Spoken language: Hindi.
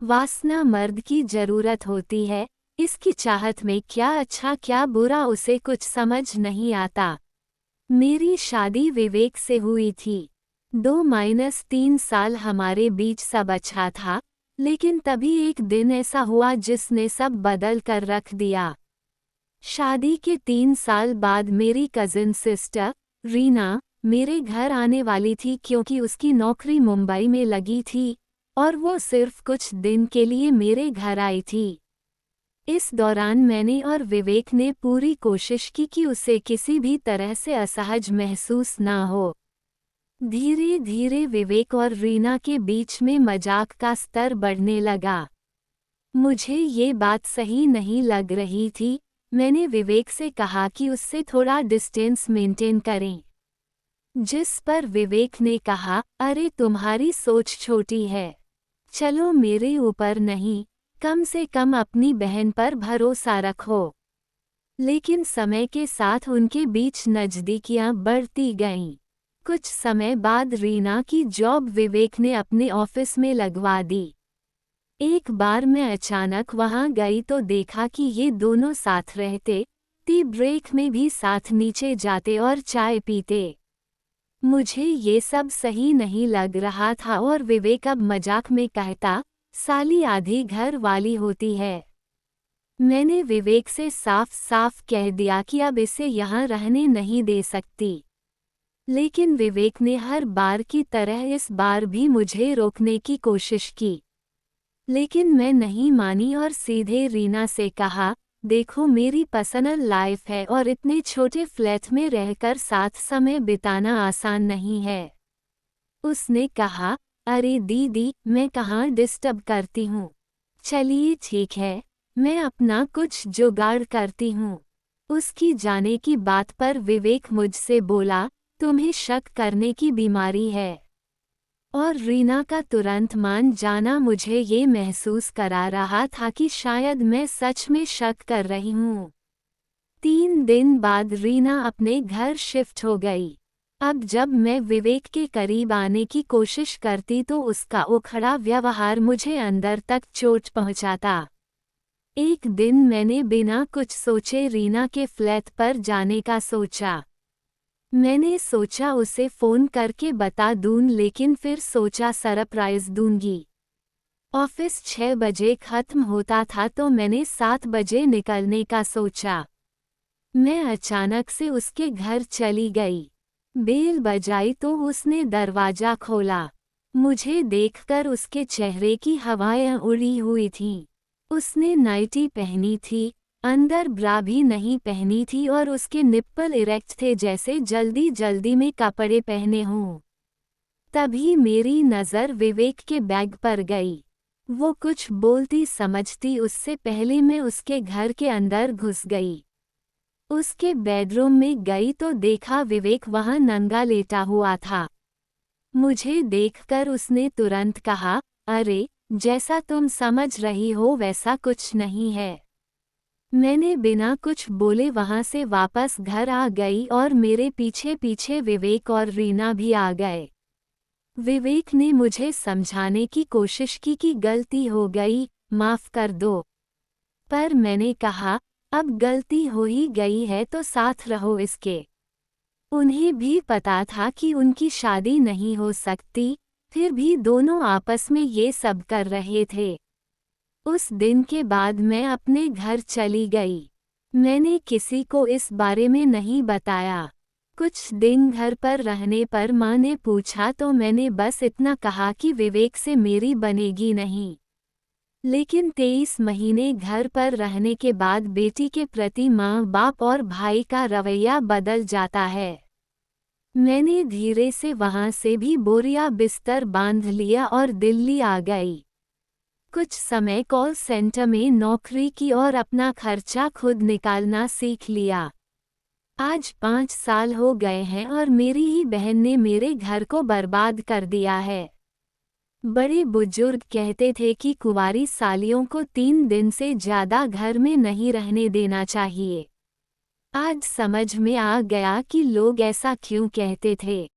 वासना मर्द की जरूरत होती है, इसकी चाहत में क्या अच्छा क्या बुरा उसे कुछ समझ नहीं आता। मेरी शादी विवेक से हुई थी। 2-3 साल हमारे बीच सब अच्छा था, लेकिन तभी एक दिन ऐसा हुआ जिसने सब बदल कर रख दिया। शादी के 3 साल बाद मेरी कजिन सिस्टर रीना मेरे घर आने वाली थी क्योंकि उसकी नौकरी मुंबई में लगी थी और वो सिर्फ कुछ दिन के लिए मेरे घर आई थी। इस दौरान मैंने और विवेक ने पूरी कोशिश की कि उसे किसी भी तरह से असहज महसूस ना हो। धीरे धीरे विवेक और रीना के बीच में मजाक का स्तर बढ़ने लगा। मुझे ये बात सही नहीं लग रही थी। मैंने विवेक से कहा कि उससे थोड़ा डिस्टेंस मेंटेन करें, जिस पर विवेक ने कहा, अरे तुम्हारी सोच छोटी है, चलो मेरे ऊपर नहीं, कम से कम अपनी बहन पर भरोसा रखो। लेकिन समय के साथ उनके बीच नज़दीकियां बढ़ती गईं। कुछ समय बाद रीना की जॉब विवेक ने अपने ऑफिस में लगवा दी। एक बार मैं अचानक वहां गई तो देखा कि ये दोनों साथ रहते, टी ब्रेक में भी साथ नीचे जाते और चाय पीते। मुझे ये सब सही नहीं लग रहा था और विवेक अब मजाक में कहता, साली आधी घर वाली होती है। मैंने विवेक से साफ साफ कह दिया कि अब इसे यहाँ रहने नहीं दे सकती। लेकिन विवेक ने हर बार की तरह इस बार भी मुझे रोकने की कोशिश की। लेकिन मैं नहीं मानी और सीधे रीना से कहा, देखो मेरी पर्सनल लाइफ है और इतने छोटे फ्लैट में रहकर साथ समय बिताना आसान नहीं है। उसने कहा, अरे दीदी मैं कहाँ डिस्टर्ब करती हूँ, चलिए ठीक है, मैं अपना कुछ जुगाड़ करती हूँ। उसकी जाने की बात पर विवेक मुझसे बोला, तुम्हें शक करने की बीमारी है। और रीना का तुरंत मान जाना मुझे ये महसूस करा रहा था कि शायद मैं सच में शक कर रही हूँ। 3 दिन बाद रीना अपने घर शिफ्ट हो गई। अब जब मैं विवेक के करीब आने की कोशिश करती तो उसका उखड़ा व्यवहार मुझे अंदर तक चोट पहुंचाता। एक दिन मैंने बिना कुछ सोचे रीना के फ्लैट पर जाने का सोचा। मैंने सोचा उसे फ़ोन करके बता दूं, लेकिन फिर सोचा सरप्राइज़ दूंगी। ऑफिस 6 बजे खत्म होता था तो मैंने 7 बजे निकलने का सोचा। मैं अचानक से उसके घर चली गई। बेल बजाई तो उसने दरवाज़ा खोला। मुझे देखकर उसके चेहरे की हवाएं उड़ी हुई थीं। उसने नाइटी पहनी थी, अंदर ब्रा भी नहीं पहनी थी और उसके निप्पल इरेक्ट थे जैसे जल्दी जल्दी में कपड़े पहने हों। तभी मेरी नज़र विवेक के बैग पर गई। वो कुछ बोलती समझती उससे पहले मैं उसके घर के अंदर घुस गई। उसके बेडरूम में गई तो देखा विवेक वहां नंगा लेटा हुआ था। मुझे देखकर उसने तुरंत कहा, अरे जैसा तुम समझ रही हो वैसा कुछ नहीं है। मैंने बिना कुछ बोले वहां से वापस घर आ गई और मेरे पीछे पीछे विवेक और रीना भी आ गए। विवेक ने मुझे समझाने की कोशिश की कि गलती हो गई, माफ कर दो। पर मैंने कहा, अब गलती हो ही गई है तो साथ रहो इसके। उन्हें भी पता था कि उनकी शादी नहीं हो सकती, फिर भी दोनों आपस में ये सब कर रहे थे। उस दिन के बाद मैं अपने घर चली गई। मैंने किसी को इस बारे में नहीं बताया। कुछ दिन घर पर रहने पर माँ ने पूछा तो मैंने बस इतना कहा कि विवेक से मेरी बनेगी नहीं। लेकिन 23 महीने घर पर रहने के बाद बेटी के प्रति माँ बाप और भाई का रवैया बदल जाता है। मैंने धीरे से वहां से भी बोरिया बिस्तर बांध लिया और दिल्ली आ गई। कुछ समय कॉल सेंटर में नौकरी की और अपना खर्चा खुद निकालना सीख लिया। आज 5 साल हो गए हैं और मेरी ही बहन ने मेरे घर को बर्बाद कर दिया है। बड़े बुजुर्ग कहते थे कि कुंवारी सालियों को 3 दिन से ज्यादा घर में नहीं रहने देना चाहिए। आज समझ में आ गया कि लोग ऐसा क्यों कहते थे।